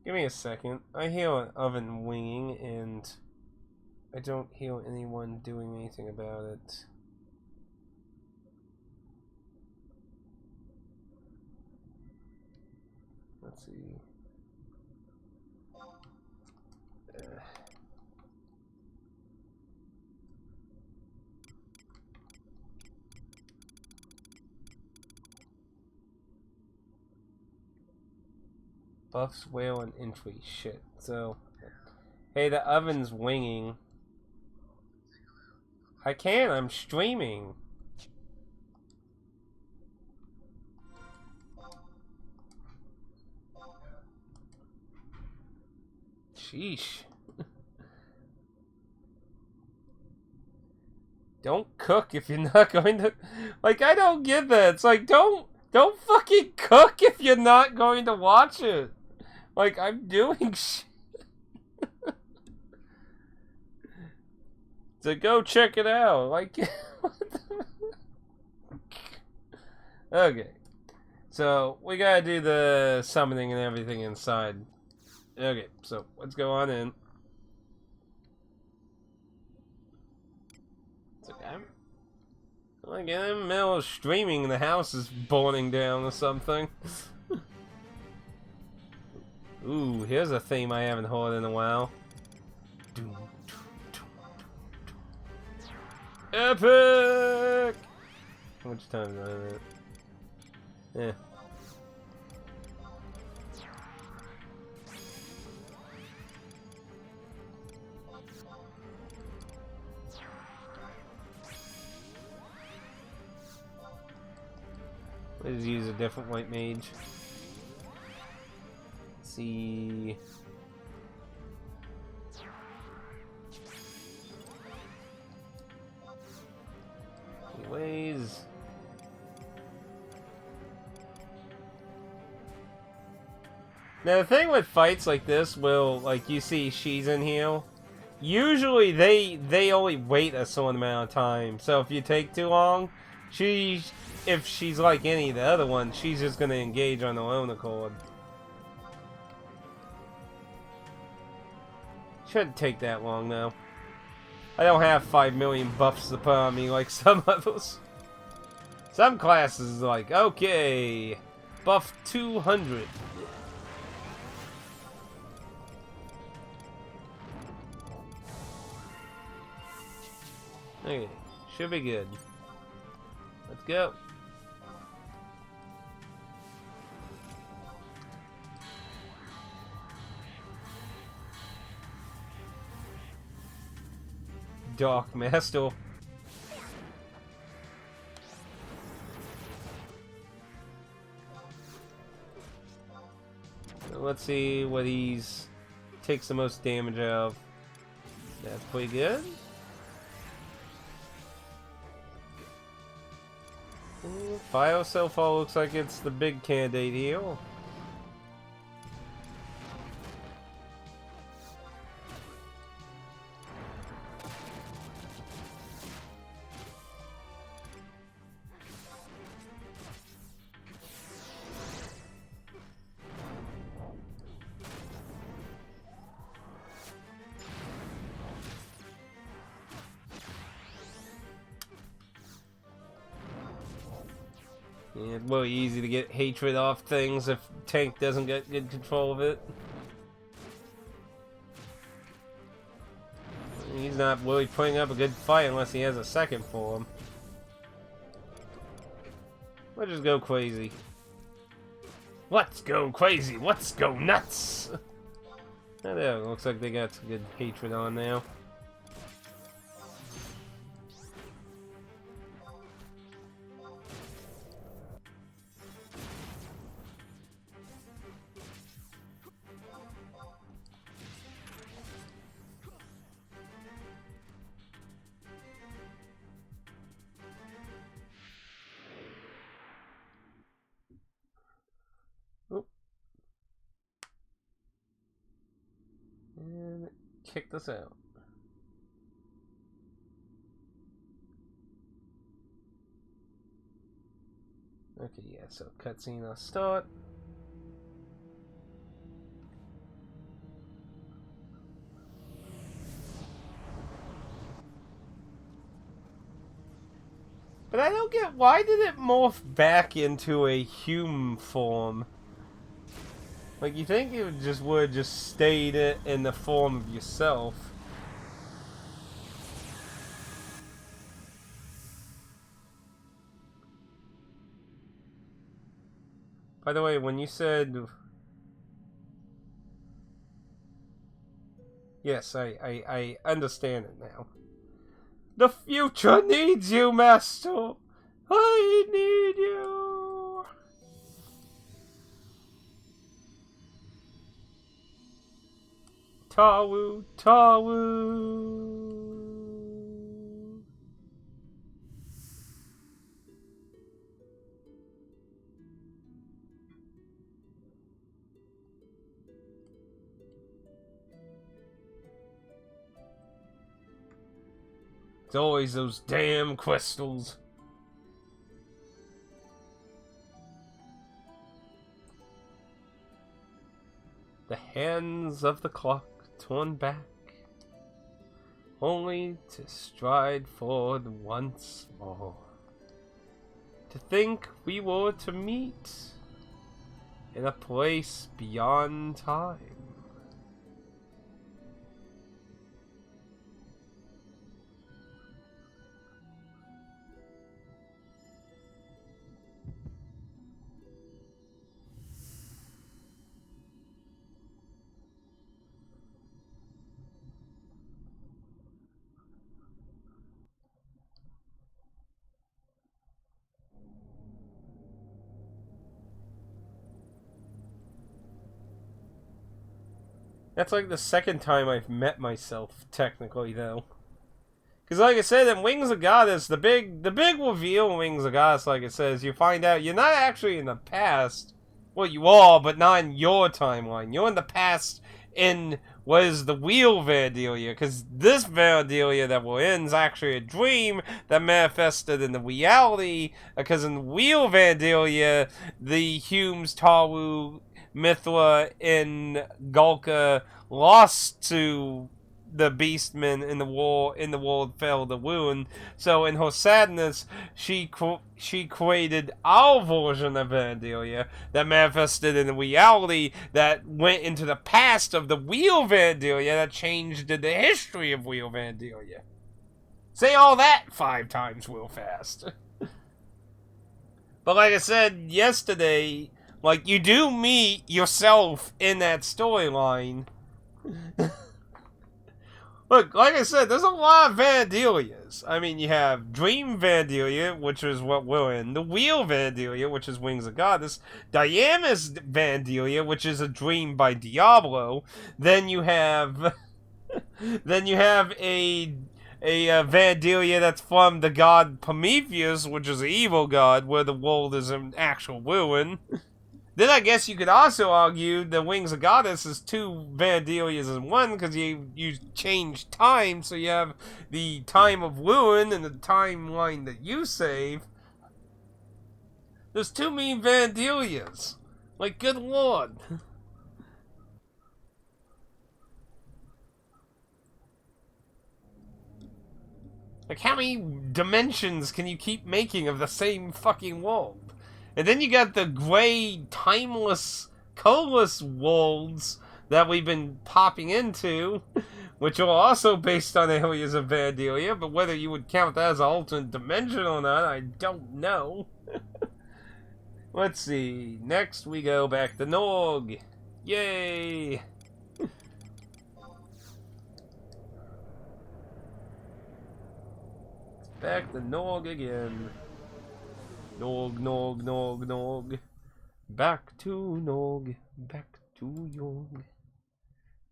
Give me a second. I hear an oven winging, and I don't hear anyone doing anything about it. Let's see. Buffs whale and entry. Shit. So, hey, the oven's winging. I can't. I'm streaming. Sheesh. Don't cook if you're not going to... Like, I don't get that. It's like, don't fucking cook if you're not going to watch it. Like, I'm doing shit. So go check it out. Like, okay. So, we gotta do the summoning and everything inside. Okay, so let's go on in. It's like I'm like in the middle of streaming and the house is burning down or something. Ooh, here's a theme I haven't heard in a while. Epic! How much time do I have? Yeah. Let's use a different white mage. Let's see. Anyways. Now the thing with fights like this, will like you see she's in here. Usually they only wait a certain amount of time. So if you take too long, if she's like any of the other ones, she's just gonna engage on her own accord. Shouldn't take that long though. I don't have 5 million buffs to put on me like some others. Some classes like, okay, buff 200. Okay, should be good. Let's go. Dark Master. Let's see what he's takes the most damage out of. That's pretty good. Fire so far looks like it's the big candidate here. Yeah, it's really easy to get hatred off things if tank doesn't get good control of it. He's not really putting up a good fight unless he has a second for him. Let's just go crazy. Let's go crazy. Let's go nuts. Oh, there, looks like they got some good hatred on now. And kick this out. Okay, yeah, so cutscene will start. But I don't get, why did it morph back into a human form? Like, you think it would have just stayed in the form of yourself. By the way, when you said... Yes, I understand it now. The future needs you, Master! I need you! Tawu, Tawu! It's always those damn crystals. The hands of the clock turn back, only to stride forward once more. To think we were to meet in a place beyond time. That's like the second time I've met myself, technically, though. Because, like I said, in Wings of Goddess, the big reveal in Wings of Goddess, like it says, you find out you're not actually in the past. Well, you are, but not in your timeline. You're in the past in what is the Wheel Vana'diel, because this Vana'diel that we're in is actually a dream that manifested in the reality, because in the Wheel Vana'diel, the Humes, Tawu, Mithra, and Gulka lost to the Beastmen in the world fell the wound. So in her sadness, she created our version of Vana'diel that manifested in the reality that went into the past of the Wheel Vana'diel that changed the history of Wheel Vana'diel. Say all that 5 times real fast. But like I said yesterday, like, you do meet yourself in that storyline. Look, like I said, there's a lot of Vana'dielias. I mean, you have Dream Vana'diel, which is what we're in. The Wheel Vana'diel, which is Wings of Goddess. Diana's Vana'diel, which is a dream by Diablo. Then you have, then you have a Vana'diel that's from the god Prometheus, which is an evil god, where the world is an actual ruin. Then I guess you could also argue the Wings of Goddess is two Vana'dielias in one, because you change time, so you have the time of ruin and the timeline that you save. There's too many Vana'dielias. Like, good lord. Like, how many dimensions can you keep making of the same fucking world? And then you got the gray, timeless, colorless worlds that we've been popping into, which are also based on areas of Vana'diel, but whether you would count that as an alternate dimension or not, I don't know. Let's see. Next we go back to Norg. Yay! Back to Norg again. Norg, Norg, Norg, Norg. Back to Norg. Back to Yorg. Let's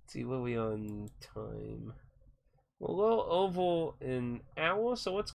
see, what are we on time? We're a little over an hour, so let's